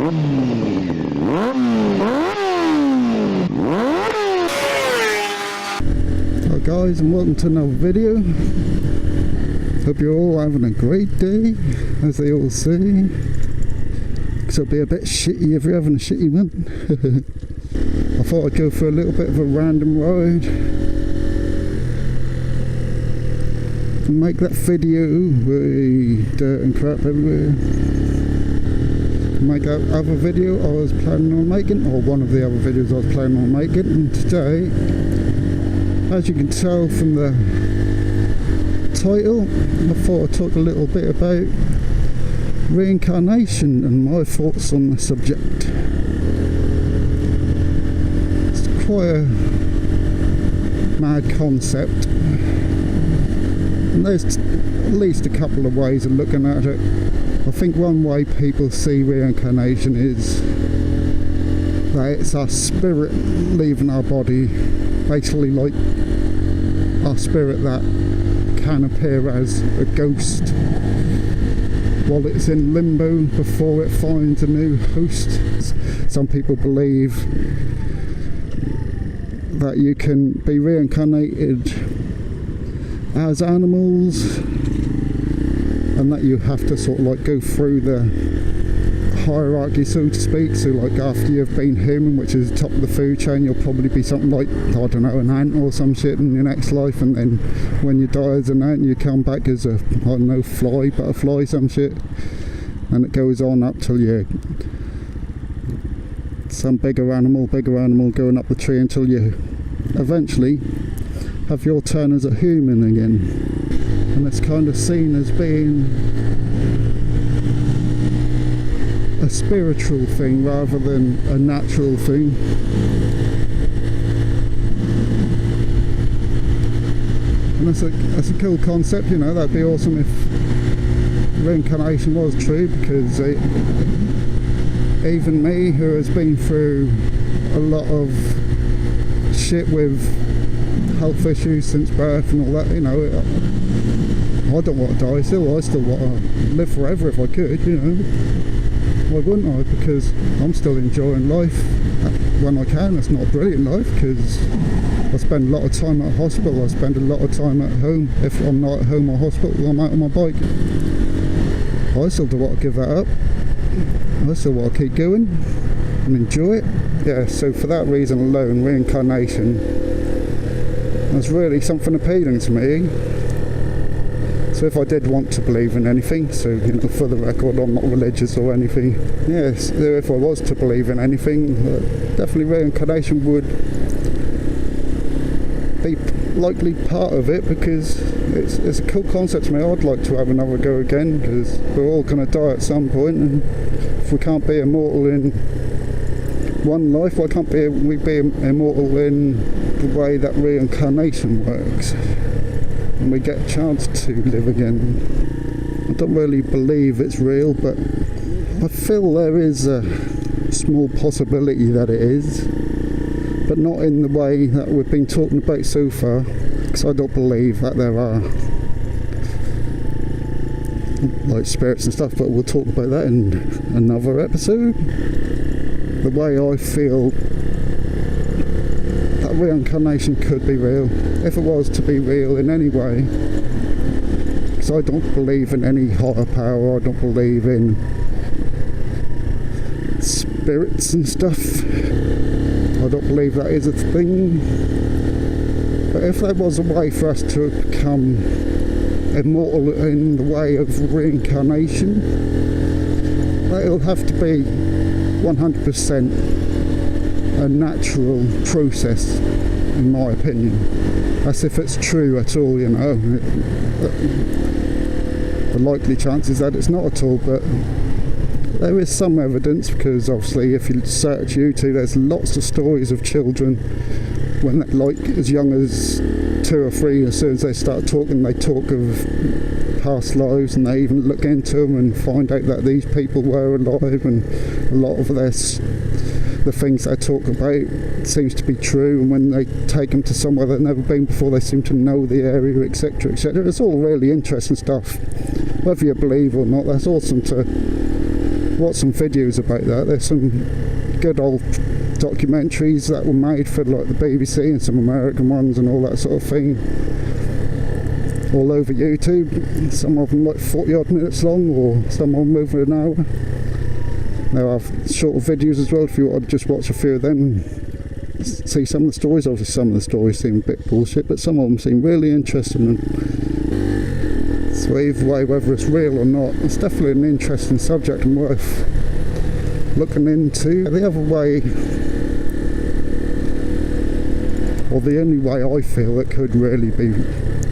Hi guys, and welcome to another video. Hope you're all having a great day, as they all say. Because it'll be a bit shitty if you're having a shitty one. I thought I'd go for a little bit of a random ride and make that video with dirt and crap everywhere. Make that other video I was planning on making, or one of the other videos I was planning on making. And today, as you can tell from the title, I thought I'd talk a little bit about reincarnation and my thoughts on the subject. It's quite a mad concept, and there's at least a couple of ways of looking at it. I think one way people see reincarnation is that it's our spirit leaving our body, basically like our spirit that can appear as a ghost while it's in limbo before it finds a new host. Some people believe that you can be reincarnated as animals, and that you have to sort of like go through the hierarchy, so to speak. So like after you've been human, which is the top of the food chain, you'll probably be something like, I don't know, an ant or some shit in your next life, and then when you die as an ant you come back as a, I don't know, fly, butterfly, some shit, and it goes on up till you're some bigger animal going up the tree until you eventually have your turn as a human again. And it's kind of seen as being a spiritual thing rather than a natural thing. And that's a cool concept, you know. That'd be awesome if reincarnation was true, because even me, who has been through a lot of shit with health issues since birth and all that, you know, I don't want to die still. I still want to live forever if I could, you know. Why wouldn't I? Because I'm still enjoying life when I can. It's not a brilliant life because I spend a lot of time at hospital. I spend a lot of time at home. If I'm not at home or hospital, I'm out on my bike. I still do want to give that up. I still want to keep going and enjoy it. Yeah, so for that reason alone, reincarnation was really something appealing to me. So if I did want to believe in anything, so you know, for the record, I'm not religious or anything. Yes, if I was to believe in anything, definitely reincarnation would be likely part of it, because it's a cool concept to me. I'd like to have another go again, because we're all going to die at some point, and if we can't be immortal in one life, why can't we be immortal in the way that reincarnation works? And we get a chance to live again. I don't really believe it's real, but I feel there is a small possibility that it is, but not in the way that we've been talking about so far, because I don't believe that there are like spirits and stuff, but we'll talk about that in another episode. The way I feel that reincarnation could be real, if it was to be real in any way, because I don't believe in any higher power. I don't believe in spirits and stuff. I don't believe that is a thing. But if there was a way for us to become immortal in the way of reincarnation, it'll have to be 100% a natural process, in my opinion. That's if it's true at all, you know. The likely chance is that it's not at all, but there is some evidence, because obviously if you search YouTube, there's lots of stories of children when they're like as young as 2 or 3, as soon as they start talking, they talk of past lives, and they even look into them and find out that these people were alive, and a lot of the things they talk about seems to be true, and when they take them to somewhere they've never been before, they seem to know the area, etc, etc. It's all really interesting stuff. Whether you believe or not, that's awesome to watched some videos about that. There's some good old documentaries that were made for like the BBC and some American ones and all that sort of thing, all over YouTube. Some of them like 40 odd minutes long, or some of them over an hour. There are shorter videos as well if you want to just watch a few of them and see some of the stories. Obviously some of the stories seem a bit bullshit, but some of them seem really interesting. And so either way, whether it's real or not, it's definitely an interesting subject and worth looking into. The other way, or the only way I feel it could really be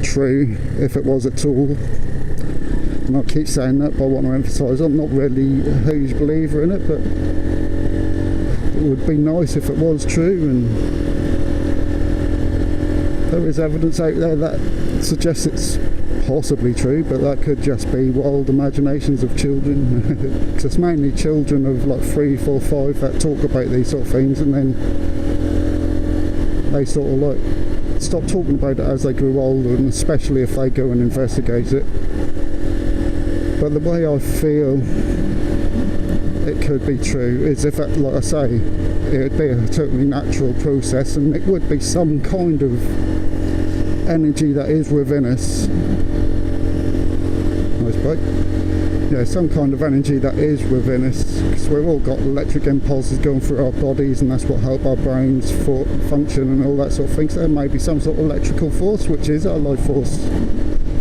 true, if it was at all, and I keep saying that, but I want to emphasise I'm not really a huge believer in it, but it would be nice if it was true. And there is evidence out there that suggests it's possibly true, but that could just be wild imaginations of children, because it's mainly children of like 3, 4, 5 that talk about these sort of things, and then they sort of like stop talking about it as they grew older, and especially if they go and investigate it. But the way I feel it could be true is if, it, like I say, it would be a totally natural process, and it would be some kind of energy that is within us. Nice bike. Yeah, some kind of energy that is within us, because we've all got electric impulses going through our bodies, and that's what helps our brains function and all that sort of thing. So there may be some sort of electrical force, which is our life force,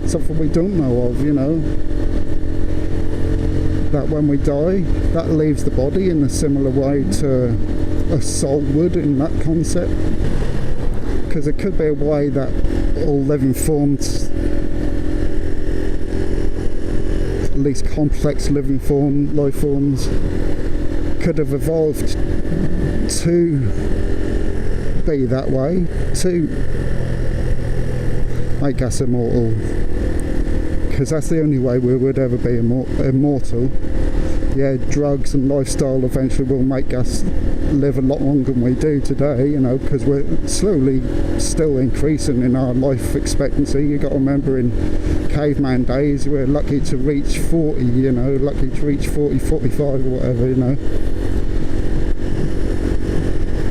something we don't know of, you know, that when we die, that leaves the body in a similar way to a soul would in that concept. Because it could be a way that all living forms, at least complex life forms, could have evolved to be that way, to make us immortal. Because that's the only way we would ever be immortal. Yeah, drugs and lifestyle eventually will make us live a lot longer than we do today, you know, because we're slowly still increasing in our life expectancy. You got to remember, in caveman days we're lucky to reach 40, you know, lucky to reach 40, 45 or whatever, you know.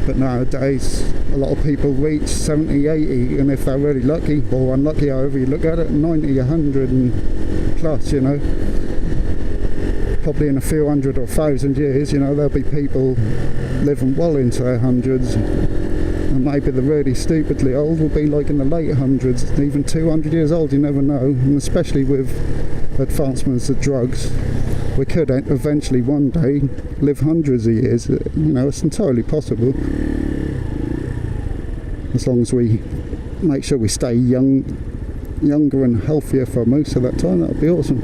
But nowadays a lot of people reach 70, 80, and if they're really lucky, or unlucky, however you look at it, 90, 100 and plus, you know. Probably in a few hundred or 1,000 years, you know, there'll be people living well into their hundreds, and maybe the really stupidly old will be like in the late hundreds, even 200 years old, you never know. And especially with advancements of drugs, we could eventually one day live hundreds of years, you know, it's entirely possible, as long as we make sure we stay younger and healthier for most of that time. That would be awesome.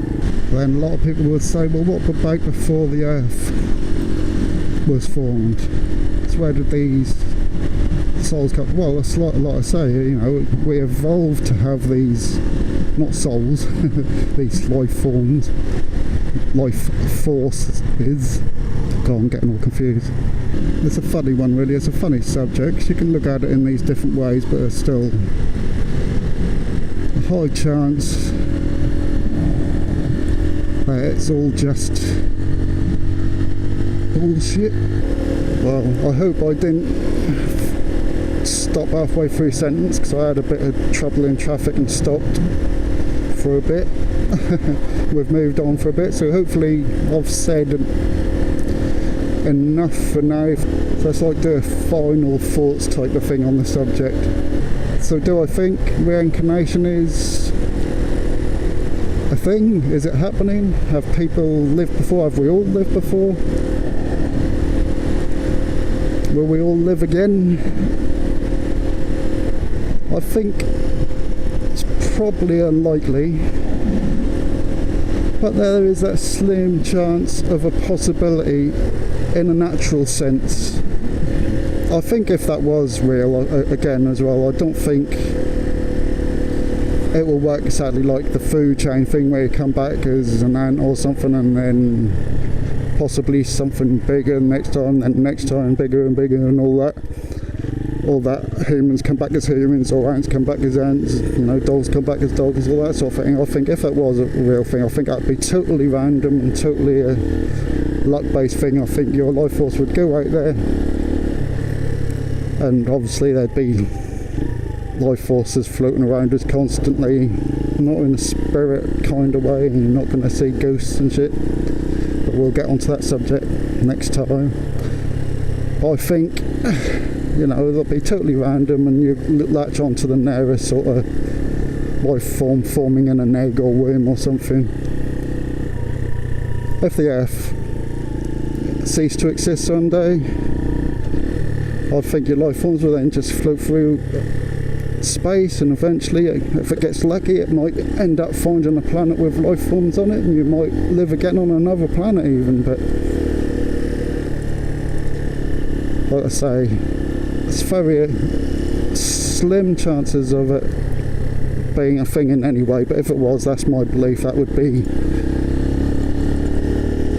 Then a lot of people would say, well, what about before the earth was formed? So where did these souls come? Well, that's like I say, you know, we evolved to have these, not souls, these life forms, life forces. God, I'm getting all confused. It's a funny one, really. It's a funny subject. You can look at it in these different ways, but there's still a high chance that it's all just bullshit. Well, I hope I didn't stop halfway through a sentence, because I had a bit of trouble in traffic and stopped for a bit. We've moved on for a bit, so hopefully I've said enough for now. So it's like do a final thoughts type of thing on the subject. So do I think reincarnation is a thing? Is it happening? Have people lived before? Have we all lived before? Will we all live again? I think it's probably unlikely, but there is that slim chance of a possibility in a natural sense. I think if that was real, again as well, I don't think it will work exactly like the food chain thing, where you come back as an ant or something, and then possibly something bigger next time, and next time bigger and bigger, and all that. Humans come back as humans, or ants come back as ants, you know, dogs come back as dogs, all that sort of thing. I think if it was a real thing, I think that'd be totally random and totally luck-based thing, I think your life force would go out there, and obviously there'd be life forces floating around us constantly, not in a spirit kind of way, and you're not going to see ghosts and shit, but we'll get onto that subject next time. I think, you know, they'll be totally random, and you latch onto the nearest sort of life form forming in an egg or worm or something. If the Earth ceased to exist someday, I think your life forms will then just float through space, and eventually, if it gets lucky, it might end up finding a planet with life forms on it, and you might live again on another planet even. But like I say, it's very slim chances of it being a thing in any way, but if it was, that's my belief, that would be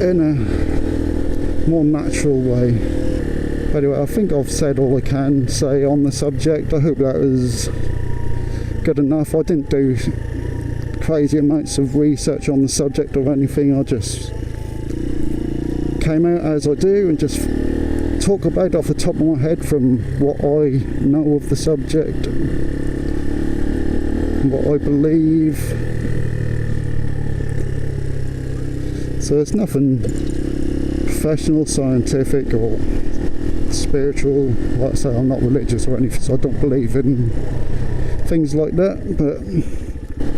in a more natural way. But anyway, I think I've said all I can say on the subject. I hope that was good enough. I didn't do crazy amounts of research on the subject or anything. I just came out as I do and just talk about it off the top of my head from what I know of the subject, what I believe. So it's nothing professional, scientific or spiritual. Like I say, I'm not religious or anything, so I don't believe in things like that, but you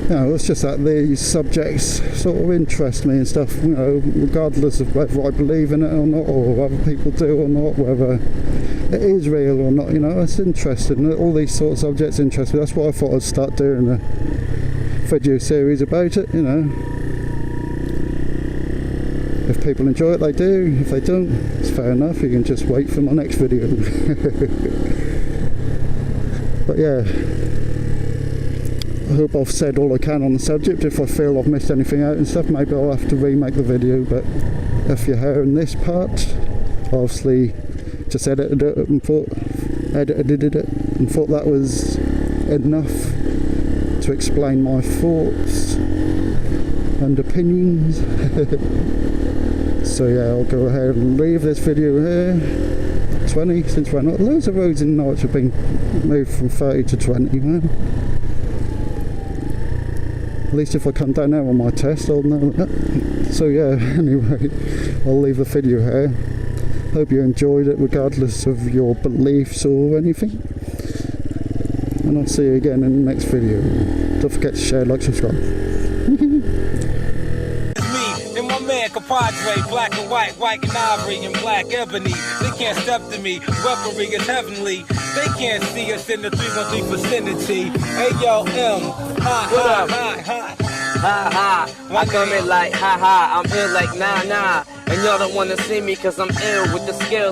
know, it's just that these subjects sort of interest me and stuff, you know, regardless of whether I believe in it or not, or other people do or not, whether it is real or not, you know, it's interesting. All these sort of subjects interest me. That's why I thought I'd start doing a video series about it, you know. If people enjoy it, they do. If they don't, it's fair enough. You can just wait for my next video. But yeah, I hope I've said all I can on the subject. If I feel I've missed anything out and stuff, maybe I'll have to remake the video. But if you're hearing this part, I obviously just edited it and thought that was enough to explain my thoughts and opinions. So yeah, I'll go ahead and leave this video here. 20, since we're not, loads of roads in Norwich have been moved from 30 to 20, man. At least if I come down there on my test, I'll know that. So yeah, anyway, I'll leave the video here. Hope you enjoyed it, regardless of your beliefs or anything. And I'll see you again in the next video. Don't forget to share, like, subscribe. Compadre, black and white and ivory and black ebony. They can't step to me, weaponry is heavenly. They can't see us in the 313 vicinity. Hey yo, M, ha ha ha ha ha. I come in like ha ha, I'm ill like nah nah. And y'all don't wanna see me cause I'm ill with the skills.